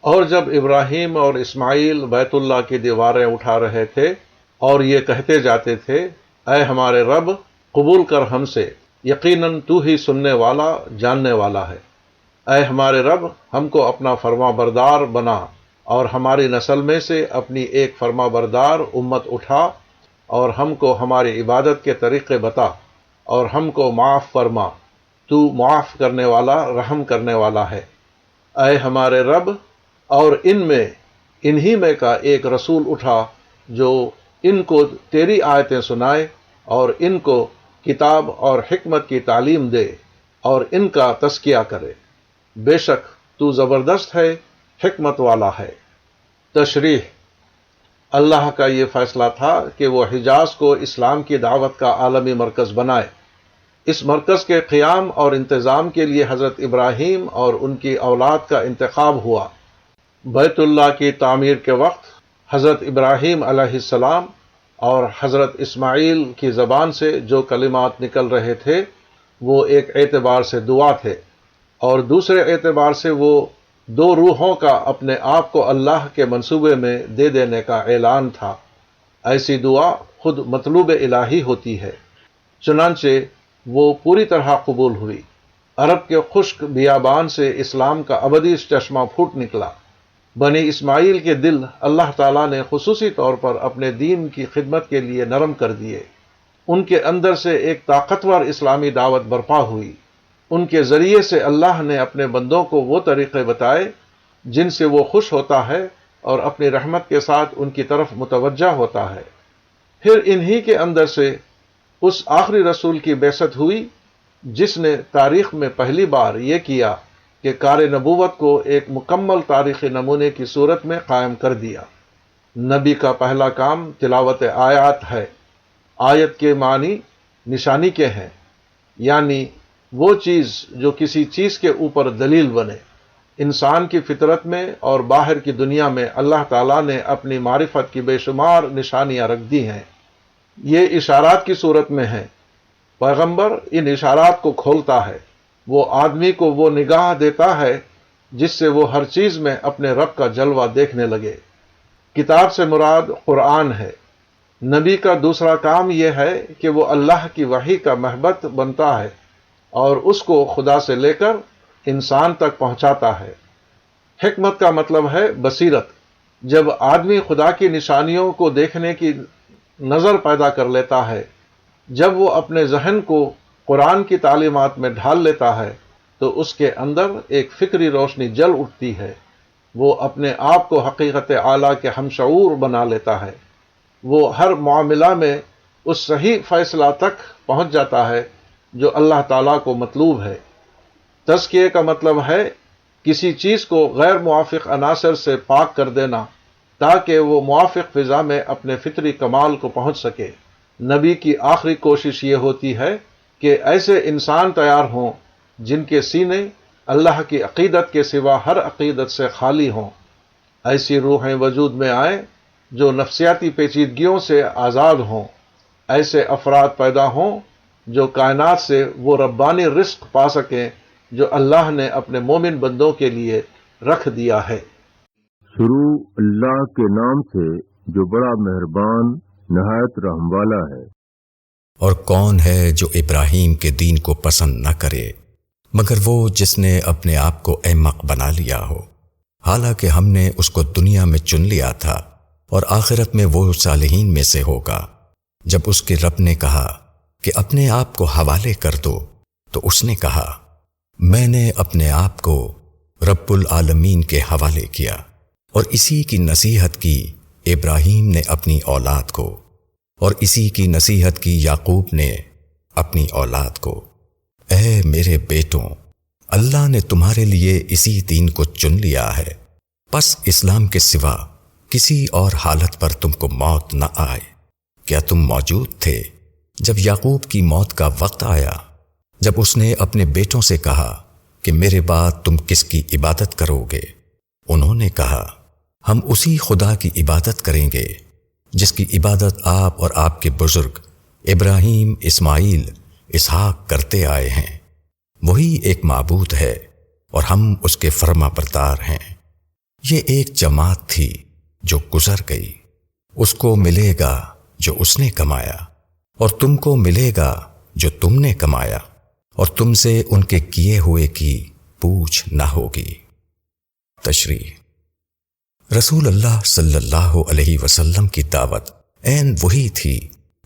اور جب ابراہیم اور اسماعیل بیت اللہ کی دیواریں اٹھا رہے تھے اور یہ کہتے جاتے تھے، اے ہمارے رب، قبول کر ہم سے، یقیناً تو ہی سننے والا جاننے والا ہے۔ اے ہمارے رب، ہم کو اپنا فرما بردار بنا اور ہماری نسل میں سے اپنی ایک فرما بردار امت اٹھا، اور ہم کو ہماری عبادت کے طریقے بتا اور ہم کو معاف فرما، تو معاف کرنے والا رحم کرنے والا ہے۔ اے ہمارے رب، اور انہی میں کا ایک رسول اٹھا جو ان کو تیری آیتیں سنائے اور ان کو کتاب اور حکمت کی تعلیم دے اور ان کا تزکیہ کرے۔ بے شک تو زبردست ہے، حکمت والا ہے۔ تشریح: اللہ کا یہ فیصلہ تھا کہ وہ حجاز کو اسلام کی دعوت کا عالمی مرکز بنائے۔ اس مرکز کے قیام اور انتظام کے لیے حضرت ابراہیم اور ان کی اولاد کا انتخاب ہوا۔ بیت اللہ کی تعمیر کے وقت حضرت ابراہیم علیہ السلام اور حضرت اسماعیل کی زبان سے جو کلمات نکل رہے تھے وہ ایک اعتبار سے دعا تھے، اور دوسرے اعتبار سے وہ دو روحوں کا اپنے آپ کو اللہ کے منصوبے میں دے دینے کا اعلان تھا۔ ایسی دعا خود مطلوب الہی ہوتی ہے، چنانچہ وہ پوری طرح قبول ہوئی۔ عرب کے خشک بیابان سے اسلام کا ابدی چشمہ پھوٹ نکلا۔ بنی اسماعیل کے دل اللہ تعالیٰ نے خصوصی طور پر اپنے دین کی خدمت کے لیے نرم کر دیے۔ ان کے اندر سے ایک طاقتور اسلامی دعوت برپا ہوئی۔ ان کے ذریعے سے اللہ نے اپنے بندوں کو وہ طریقے بتائے جن سے وہ خوش ہوتا ہے اور اپنی رحمت کے ساتھ ان کی طرف متوجہ ہوتا ہے۔ پھر انہی کے اندر سے اس آخری رسول کی بعثت ہوئی جس نے تاریخ میں پہلی بار یہ کیا کہ کار نبوت کو ایک مکمل تاریخی نمونے کی صورت میں قائم کر دیا۔ نبی کا پہلا کام تلاوت آیات ہے۔ آیت کے معنی نشانی کے ہیں، یعنی وہ چیز جو کسی چیز کے اوپر دلیل بنے۔ انسان کی فطرت میں اور باہر کی دنیا میں اللہ تعالیٰ نے اپنی معرفت کی بے شمار نشانیاں رکھ دی ہیں۔ یہ اشارات کی صورت میں ہیں۔ پیغمبر ان اشارات کو کھولتا ہے، وہ آدمی کو وہ نگاہ دیتا ہے جس سے وہ ہر چیز میں اپنے رب کا جلوہ دیکھنے لگے۔ کتاب سے مراد قرآن ہے۔ نبی کا دوسرا کام یہ ہے کہ وہ اللہ کی وحی کا محبت بنتا ہے اور اس کو خدا سے لے کر انسان تک پہنچاتا ہے۔ حکمت کا مطلب ہے بصیرت۔ جب آدمی خدا کی نشانیوں کو دیکھنے کی نظر پیدا کر لیتا ہے، جب وہ اپنے ذہن کو قرآن کی تعلیمات میں ڈھال لیتا ہے تو اس کے اندر ایک فکری روشنی جل اٹھتی ہے۔ وہ اپنے آپ کو حقیقت اعلیٰ کے ہمشعور بنا لیتا ہے۔ وہ ہر معاملہ میں اس صحیح فیصلہ تک پہنچ جاتا ہے جو اللہ تعالیٰ کو مطلوب ہے۔ تزکیے کا مطلب ہے کسی چیز کو غیر موافق عناصر سے پاک کر دینا تاکہ وہ موافق فضا میں اپنے فطری کمال کو پہنچ سکے۔ نبی کی آخری کوشش یہ ہوتی ہے کہ ایسے انسان تیار ہوں جن کے سینے اللہ کی عقیدت کے سوا ہر عقیدت سے خالی ہوں۔ ایسی روحیں وجود میں آئیں جو نفسیاتی پیچیدگیوں سے آزاد ہوں۔ ایسے افراد پیدا ہوں جو کائنات سے وہ ربانی رزق پا سکیں جو اللہ نے اپنے مومن بندوں کے لیے رکھ دیا ہے۔ شروع اللہ کے نام سے جو بڑا مہربان نہایت رحم والا ہے۔ اور کون ہے جو ابراہیم کے دین کو پسند نہ کرے مگر وہ جس نے اپنے آپ کو احمق بنا لیا ہو، حالانکہ ہم نے اس کو دنیا میں چن لیا تھا اور آخرت میں وہ صالحین میں سے ہوگا۔ جب اس کے رب نے کہا کہ اپنے آپ کو حوالے کر دو تو اس نے کہا، میں نے اپنے آپ کو رب العالمین کے حوالے کیا، اور اسی کی نصیحت کی ابراہیم نے اپنی اولاد کو، اور اسی کی نصیحت کی یعقوب نے اپنی اولاد کو۔ اے میرے بیٹوں، اللہ نے تمہارے لیے اسی دین کو چن لیا ہے، پس اسلام کے سوا کسی اور حالت پر تم کو موت نہ آئے۔ کیا تم موجود تھے جب یعقوب کی موت کا وقت آیا، جب اس نے اپنے بیٹوں سے کہا کہ میرے بعد تم کس کی عبادت کرو گے؟ انہوں نے کہا، ہم اسی خدا کی عبادت کریں گے جس کی عبادت آپ اور آپ کے بزرگ ابراہیم، اسماعیل، اسحاق کرتے آئے ہیں۔ وہی ایک معبود ہے اور ہم اس کے فرما بردار ہیں۔ یہ ایک جماعت تھی جو گزر گئی، اس کو ملے گا جو اس نے کمایا، اور تم کو ملے گا جو تم نے کمایا، اور تم سے ان کے کیے ہوئے کی پوچھ نہ ہوگی۔ تشریح۔ رسول اللہ صلی اللہ علیہ وسلم کی دعوت عین وہی تھی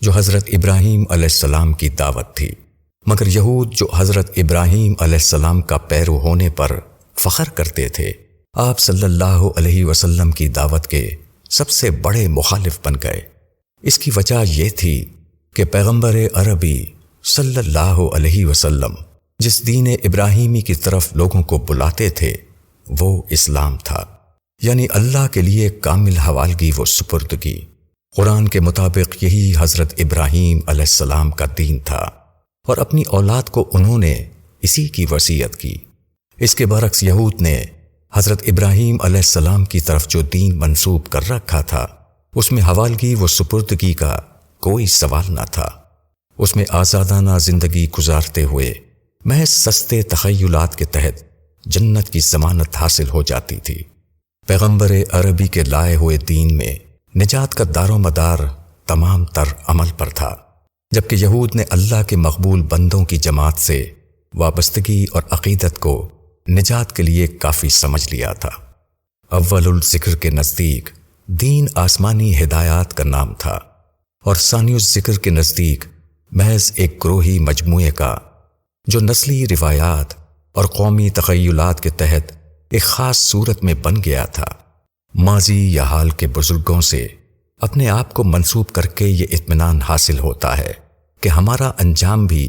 جو حضرت ابراہیم علیہ السلام کی دعوت تھی، مگر یہود جو حضرت ابراہیم علیہ السلام کا پیرو ہونے پر فخر کرتے تھے، آپ صلی اللہ علیہ وسلم کی دعوت کے سب سے بڑے مخالف بن گئے۔ اس کی وجہ یہ تھی کہ پیغمبر عربی صلی اللہ علیہ وسلم جس دین ابراہیمی کی طرف لوگوں کو بلاتے تھے وہ اسلام تھا، یعنی اللہ کے لیے کامل حوالگی و سپردگی۔ قرآن کے مطابق یہی حضرت ابراہیم علیہ السلام کا دین تھا، اور اپنی اولاد کو انہوں نے اسی کی وصیت کی۔ اس کے برعکس یہود نے حضرت ابراہیم علیہ السلام کی طرف جو دین منسوب کر رکھا تھا اس میں حوالگی و سپردگی کا کوئی سوال نہ تھا۔ اس میں آزادانہ زندگی گزارتے ہوئے محض سستے تخیلات کے تحت جنت کی ضمانت حاصل ہو جاتی تھی۔ پیغمبر عربی کے لائے ہوئے دین میں نجات کا دار و مدار تمام تر عمل پر تھا، جبکہ یہود نے اللہ کے مقبول بندوں کی جماعت سے وابستگی اور عقیدت کو نجات کے لیے کافی سمجھ لیا تھا۔ اول الذکر کے نزدیک دین آسمانی ہدایات کا نام تھا، اور ثانی الذکر کے نزدیک محض ایک گروہی مجموعے کا جو نسلی روایات اور قومی تخیلات کے تحت ایک خاص صورت میں بن گیا تھا۔ ماضی یا حال کے بزرگوں سے اپنے آپ کو منسوب کر کے یہ اطمینان حاصل ہوتا ہے کہ ہمارا انجام بھی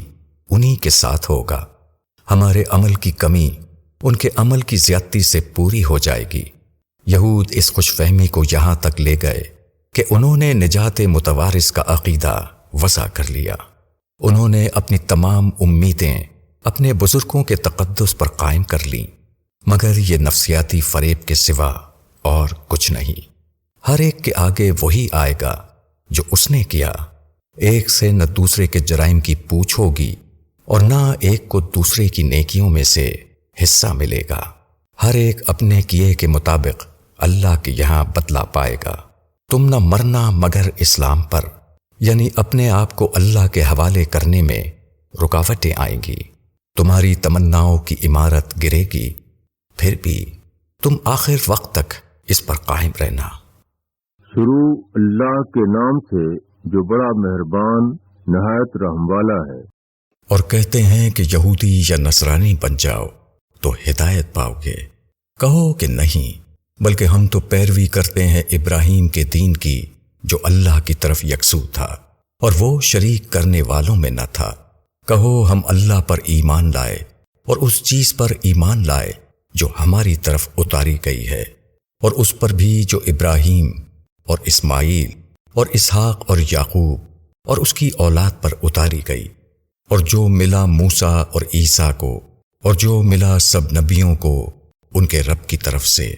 انہی کے ساتھ ہوگا، ہمارے عمل کی کمی ان کے عمل کی زیادتی سے پوری ہو جائے گی۔ یہود اس خوش فہمی کو یہاں تک لے گئے کہ انہوں نے نجات متوارث کا عقیدہ وضع کر لیا۔ انہوں نے اپنی تمام امیدیں اپنے بزرگوں کے تقدس پر قائم کر لیں، مگر یہ نفسیاتی فریب کے سوا اور کچھ نہیں۔ ہر ایک کے آگے وہی آئے گا جو اس نے کیا، ایک سے نہ دوسرے کے جرائم کی پوچھ ہوگی اور نہ ایک کو دوسرے کی نیکیوں میں سے حصہ ملے گا۔ ہر ایک اپنے کیے کے مطابق اللہ کے یہاں بدلہ پائے گا۔ تم نہ مرنا مگر اسلام پر، یعنی اپنے آپ کو اللہ کے حوالے کرنے میں رکاوٹیں آئیں گی، تمہاری تمناؤں کی عمارت گرے گی، پھر بھی تم آخر وقت تک اس پر قائم رہنا۔ شروع اللہ کے نام سے جو بڑا مہربان نہایت رحم والا ہے۔ اور کہتے ہیں کہ یہودی یا نصرانی بن جاؤ تو ہدایت پاؤ گے۔ کہو کہ نہیں، بلکہ ہم تو پیروی کرتے ہیں ابراہیم کے دین کی جو اللہ کی طرف یکسو تھا اور وہ شریک کرنے والوں میں نہ تھا۔ کہو ہم اللہ پر ایمان لائے اور اس چیز پر ایمان لائے جو ہماری طرف اتاری گئی ہے، اور اس پر بھی جو ابراہیم اور اسماعیل اور اسحاق اور یعقوب اور اس کی اولاد پر اتاری گئی، اور جو ملا موسیٰ اور عیسیٰ کو، اور جو ملا سب نبیوں کو ان کے رب کی طرف سے۔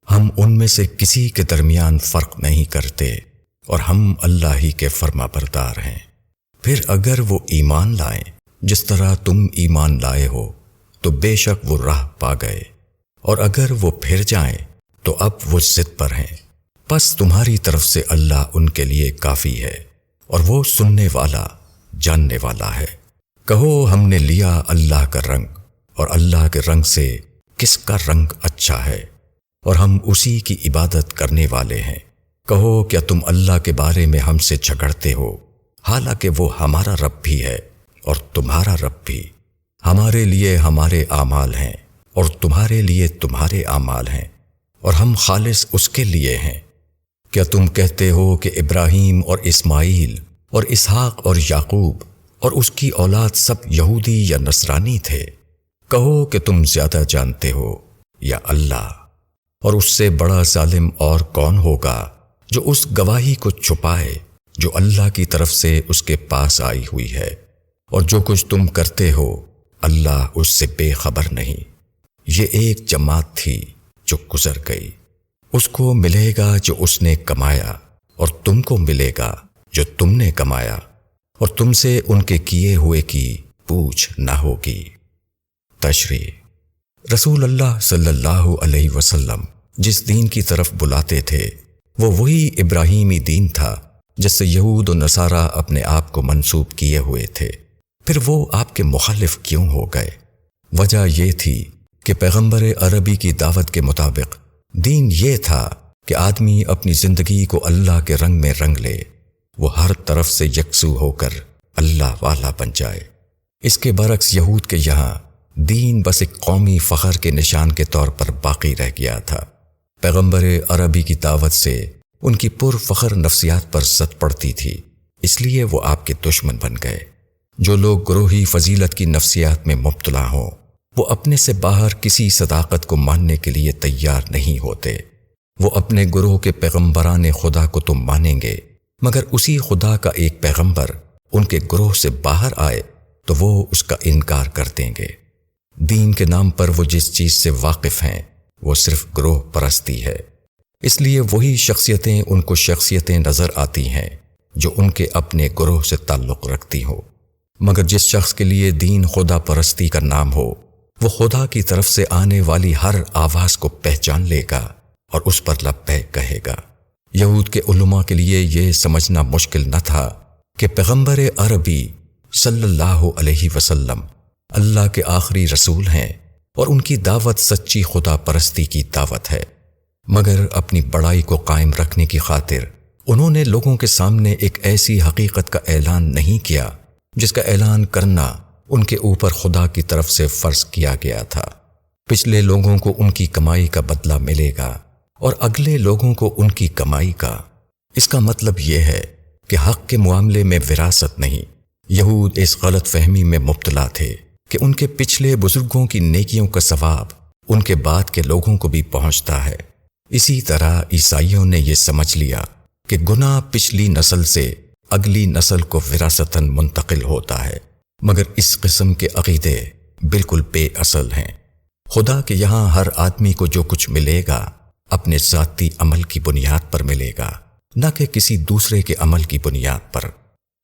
ہم ان میں سے کسی کے درمیان فرق نہیں کرتے، اور ہم اللہ ہی کے فرما بردار ہیں۔ پھر اگر وہ ایمان لائیں جس طرح تم ایمان لائے ہو تو بے شک وہ راہ پا گئے، اور اگر وہ پھر جائیں تو اب وہ ضد پر ہیں۔ پس تمہاری طرف سے اللہ ان کے لیے کافی ہے، اور وہ سننے والا جاننے والا ہے۔ کہو ہم نے لیا اللہ کا رنگ، اور اللہ کے رنگ سے کس کا رنگ اچھا ہے، اور ہم اسی کی عبادت کرنے والے ہیں۔ کہو کیا تم اللہ کے بارے میں ہم سے جھگڑتے ہو، حالانکہ وہ ہمارا رب بھی ہے اور تمہارا رب بھی۔ ہمارے لیے ہمارے اعمال ہیں اور تمہارے لیے تمہارے اعمال ہیں، اور ہم خالص اس کے لیے ہیں۔ کیا تم کہتے ہو کہ ابراہیم اور اسماعیل اور اسحاق اور یعقوب اور اس کی اولاد سب یہودی یا نصرانی تھے؟ کہو کہ تم زیادہ جانتے ہو یا اللہ، اور اس سے بڑا ظالم اور کون ہوگا جو اس گواہی کو چھپائے جو اللہ کی طرف سے اس کے پاس آئی ہوئی ہے، اور جو کچھ تم کرتے ہو اللہ اس سے بے خبر نہیں۔ یہ ایک جماعت تھی جو گزر گئی، اس کو ملے گا جو اس نے کمایا، اور تم کو ملے گا جو تم نے کمایا، اور تم سے ان کے کیے ہوئے کی پوچھ نہ ہوگی۔ تشریح۔ رسول اللہ صلی اللہ علیہ وسلم جس دین کی طرف بلاتے تھے وہ وہی ابراہیمی دین تھا جس سے یہود و نصارہ اپنے آپ کو منسوب کیے ہوئے تھے۔ پھر وہ آپ کے مخالف کیوں ہو گئے؟ وجہ یہ تھی کہ پیغمبر عربی کی دعوت کے مطابق دین یہ تھا کہ آدمی اپنی زندگی کو اللہ کے رنگ میں رنگ لے، وہ ہر طرف سے یکسو ہو کر اللہ والا بن جائے۔ اس کے برعکس یہود کے یہاں دین بس ایک قومی فخر کے نشان کے طور پر باقی رہ گیا تھا۔ پیغمبر عربی کی دعوت سے ان کی پر فخر نفسیات پر زد پڑتی تھی، اس لیے وہ آپ کے دشمن بن گئے۔ جو لوگ گروہی فضیلت کی نفسیات میں مبتلا ہوں وہ اپنے سے باہر کسی صداقت کو ماننے کے لیے تیار نہیں ہوتے۔ وہ اپنے گروہ کے پیغمبران خدا کو تو مانیں گے، مگر اسی خدا کا ایک پیغمبر ان کے گروہ سے باہر آئے تو وہ اس کا انکار کر دیں گے۔ دین کے نام پر وہ جس چیز سے واقف ہیں وہ صرف گروہ پرستی ہے، اس لیے وہی شخصیتیں ان کو شخصیتیں نظر آتی ہیں جو ان کے اپنے گروہ سے تعلق رکھتی ہو۔ مگر جس شخص کے لیے دین خدا پرستی کا نام ہو وہ خدا کی طرف سے آنے والی ہر آواز کو پہچان لے گا اور اس پر لبیک کہے گا۔ یہود کے علماء کے لیے یہ سمجھنا مشکل نہ تھا کہ پیغمبر عربی صلی اللہ علیہ وسلم اللہ کے آخری رسول ہیں اور ان کی دعوت سچی خدا پرستی کی دعوت ہے، مگر اپنی بڑائی کو قائم رکھنے کی خاطر انہوں نے لوگوں کے سامنے ایک ایسی حقیقت کا اعلان نہیں کیا جس کا اعلان کرنا ان کے اوپر خدا کی طرف سے فرض کیا گیا تھا۔ پچھلے لوگوں کو ان کی کمائی کا بدلہ ملے گا اور اگلے لوگوں کو ان کی کمائی کا۔ اس کا مطلب یہ ہے کہ حق کے معاملے میں وراثت نہیں۔ یہود اس غلط فہمی میں مبتلا تھے کہ ان کے پچھلے بزرگوں کی نیکیوں کا ثواب ان کے بعد کے لوگوں کو بھی پہنچتا ہے۔ اسی طرح عیسائیوں نے یہ سمجھ لیا کہ گناہ پچھلی نسل سے اگلی نسل کو وراثتاً منتقل ہوتا ہے، مگر اس قسم کے عقیدے بالکل بے اصل ہیں۔ خدا کے یہاں ہر آدمی کو جو کچھ ملے گا اپنے ذاتی عمل کی بنیاد پر ملے گا، نہ کہ کسی دوسرے کے عمل کی بنیاد پر۔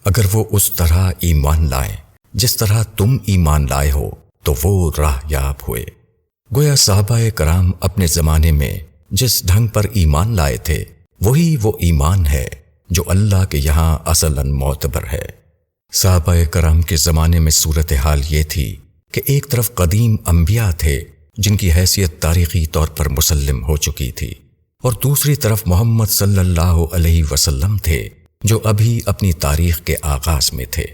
اگر وہ اس طرح ایمان لائیں جس طرح تم ایمان لائے ہو تو وہ راہ یاب ہوئے۔ گویا صحابہ کرام اپنے زمانے میں جس ڈھنگ پر ایمان لائے تھے وہی وہ ایمان ہے جو اللہ کے یہاں اصلاً معتبر ہے۔ صحابہ کرام کے زمانے میں صورتحال یہ تھی کہ ایک طرف قدیم انبیاء تھے جن کی حیثیت تاریخی طور پر مسلم ہو چکی تھی، اور دوسری طرف محمد صلی اللہ علیہ وسلم تھے جو ابھی اپنی تاریخ کے آغاز میں تھے۔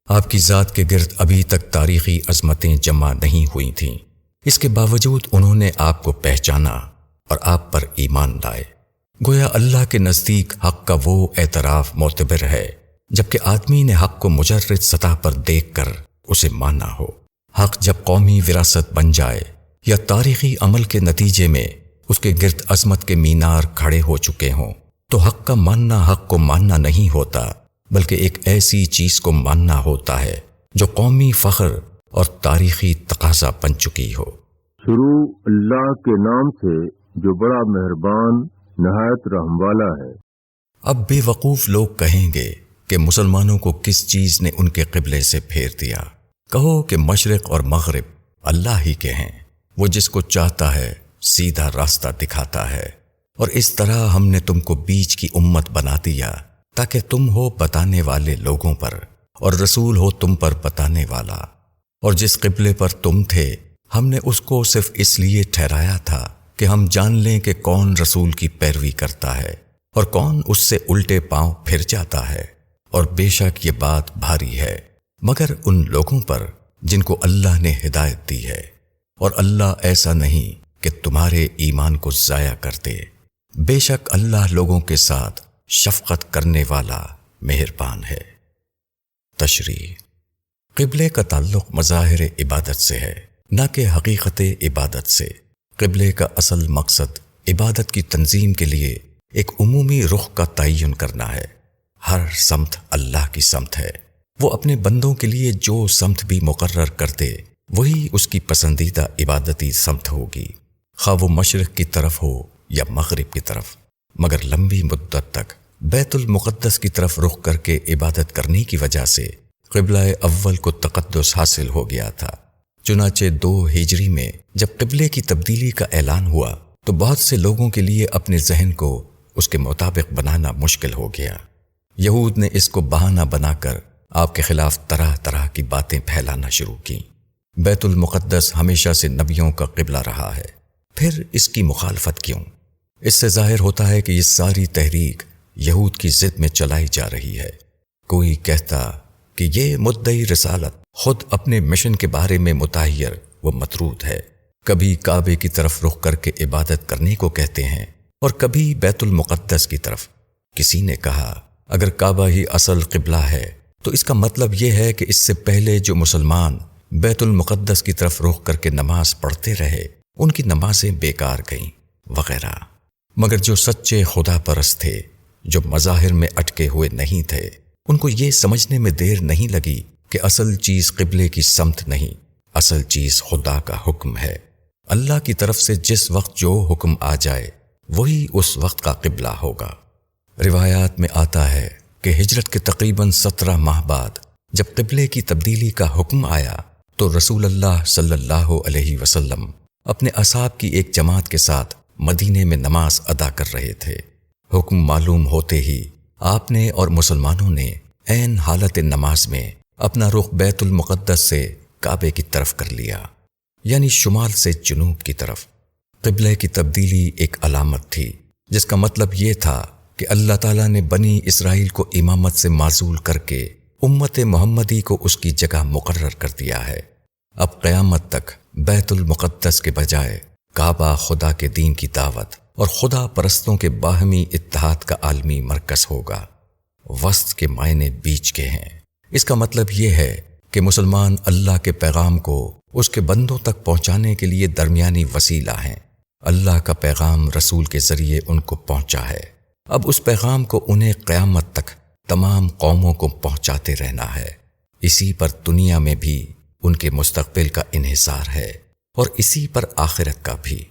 آپ کی ذات کے گرد ابھی تک تاریخی عظمتیں جمع نہیں ہوئی تھیں، اس کے باوجود انہوں نے آپ کو پہچانا اور آپ پر ایمان لائے۔ گویا اللہ کے نزدیک حق کا وہ اعتراف معتبر ہے جبکہ آدمی نے حق کو مجرد سطح پر دیکھ کر اسے مانا ہو۔ حق جب قومی وراثت بن جائے یا تاریخی عمل کے نتیجے میں اس کے گرد عظمت کے مینار کھڑے ہو چکے ہوں تو حق کا ماننا حق کو ماننا نہیں ہوتا، بلکہ ایک ایسی چیز کو ماننا ہوتا ہے جو قومی فخر اور تاریخی تقاضا بن چکی ہو۔ شروع اللہ کے نام سے جو بڑا مہربان نہایت رحم والا ہے۔ اب بے وقوف لوگ کہیں گے کہ مسلمانوں کو کس چیز نے ان کے قبلے سے پھیر دیا؟ کہو کہ مشرق اور مغرب اللہ ہی کے ہیں، وہ جس کو چاہتا ہے سیدھا راستہ دکھاتا ہے، اور اس طرح ہم نے تم کو بیچ کی امت بنا دیا تاکہ تم ہو بتانے والے لوگوں پر اور رسول ہو تم پر بتانے والا۔ اور جس قبلے پر تم تھے ہم نے اس کو صرف اس لیے ٹھہرایا تھا کہ ہم جان لیں کہ کون رسول کی پیروی کرتا ہے اور کون اس سے الٹے پاؤں پھر جاتا ہے، اور بے شک یہ بات بھاری ہے مگر ان لوگوں پر جن کو اللہ نے ہدایت دی ہے، اور اللہ ایسا نہیں کہ تمہارے ایمان کو ضائع کر دے۔ بے شک اللہ لوگوں کے ساتھ شفقت کرنے والا مہربان ہے۔ تشریح: قبلے کا تعلق مظاہر عبادت سے ہے نہ کہ حقیقت عبادت سے۔ قبلے کا اصل مقصد عبادت کی تنظیم کے لیے ایک عمومی رخ کا تعین کرنا ہے۔ ہر سمت اللہ کی سمت ہے، وہ اپنے بندوں کے لیے جو سمت بھی مقرر کرتے وہی اس کی پسندیدہ عبادتی سمت ہوگی، خواہ وہ مشرق کی طرف ہو یا مغرب کی طرف۔ مگر لمبی مدت تک بیت المقدس کی طرف رخ کر کے عبادت کرنے کی وجہ سے قبلہ اول کو تقدس حاصل ہو گیا تھا۔ چنانچہ 2 ہجری میں جب قبلے کی تبدیلی کا اعلان ہوا تو بہت سے لوگوں کے لیے اپنے ذہن کو اس کے مطابق بنانا مشکل ہو گیا۔ یہود نے اس کو بہانہ بنا کر آپ کے خلاف طرح طرح کی باتیں پھیلانا شروع کی۔ بیت المقدس ہمیشہ سے نبیوں کا قبلہ رہا ہے، پھر اس کی مخالفت کیوں؟ اس سے ظاہر ہوتا ہے کہ یہ ساری تحریک یہود کی ضد میں چلائی جا رہی ہے۔ کوئی کہتا کہ یہ مدعی رسالت خود اپنے مشن کے بارے میں متحیر و مطرود ہے، کبھی کعبے کی طرف رخ کر کے عبادت کرنے کو کہتے ہیں اور کبھی بیت المقدس کی طرف۔ کسی نے کہا اگر کعبہ ہی اصل قبلہ ہے تو اس کا مطلب یہ ہے کہ اس سے پہلے جو مسلمان بیت المقدس کی طرف رخ کر کے نماز پڑھتے رہے ان کی نمازیں بیکار گئیں وغیرہ۔ مگر جو سچے خدا پرست تھے، جو مظاہر میں اٹکے ہوئے نہیں تھے، ان کو یہ سمجھنے میں دیر نہیں لگی کہ اصل چیز قبلے کی سمت نہیں، اصل چیز خدا کا حکم ہے۔ اللہ کی طرف سے جس وقت جو حکم آ جائے وہی اس وقت کا قبلہ ہوگا۔ روایات میں آتا ہے کہ ہجرت کے تقریباً 17 ماہ بعد جب قبلے کی تبدیلی کا حکم آیا تو رسول اللہ صلی اللہ علیہ وسلم اپنے اصحاب کی ایک جماعت کے ساتھ مدینے میں نماز ادا کر رہے تھے۔ حکم معلوم ہوتے ہی آپ نے اور مسلمانوں نے عین حالت نماز میں اپنا رخ بیت المقدس سے کعبے کی طرف کر لیا، یعنی شمال سے جنوب کی طرف۔ قبلے کی تبدیلی ایک علامت تھی جس کا مطلب یہ تھا کہ اللہ تعالیٰ نے بنی اسرائیل کو امامت سے معزول کر کے امت محمدی کو اس کی جگہ مقرر کر دیا ہے۔ اب قیامت تک بیت المقدس کے بجائے کعبہ خدا کے دین کی دعوت اور خدا پرستوں کے باہمی اتحاد کا عالمی مرکز ہوگا۔ وسط کے معنی بیچ کے ہیں۔ اس کا مطلب یہ ہے کہ مسلمان اللہ کے پیغام کو اس کے بندوں تک پہنچانے کے لیے درمیانی وسیلہ ہیں۔ اللہ کا پیغام رسول کے ذریعے ان کو پہنچا ہے، اب اس پیغام کو انہیں قیامت تک تمام قوموں کو پہنچاتے رہنا ہے۔ اسی پر دنیا میں بھی ان کے مستقبل کا انحصار ہے اور اسی پر آخرت کا بھی۔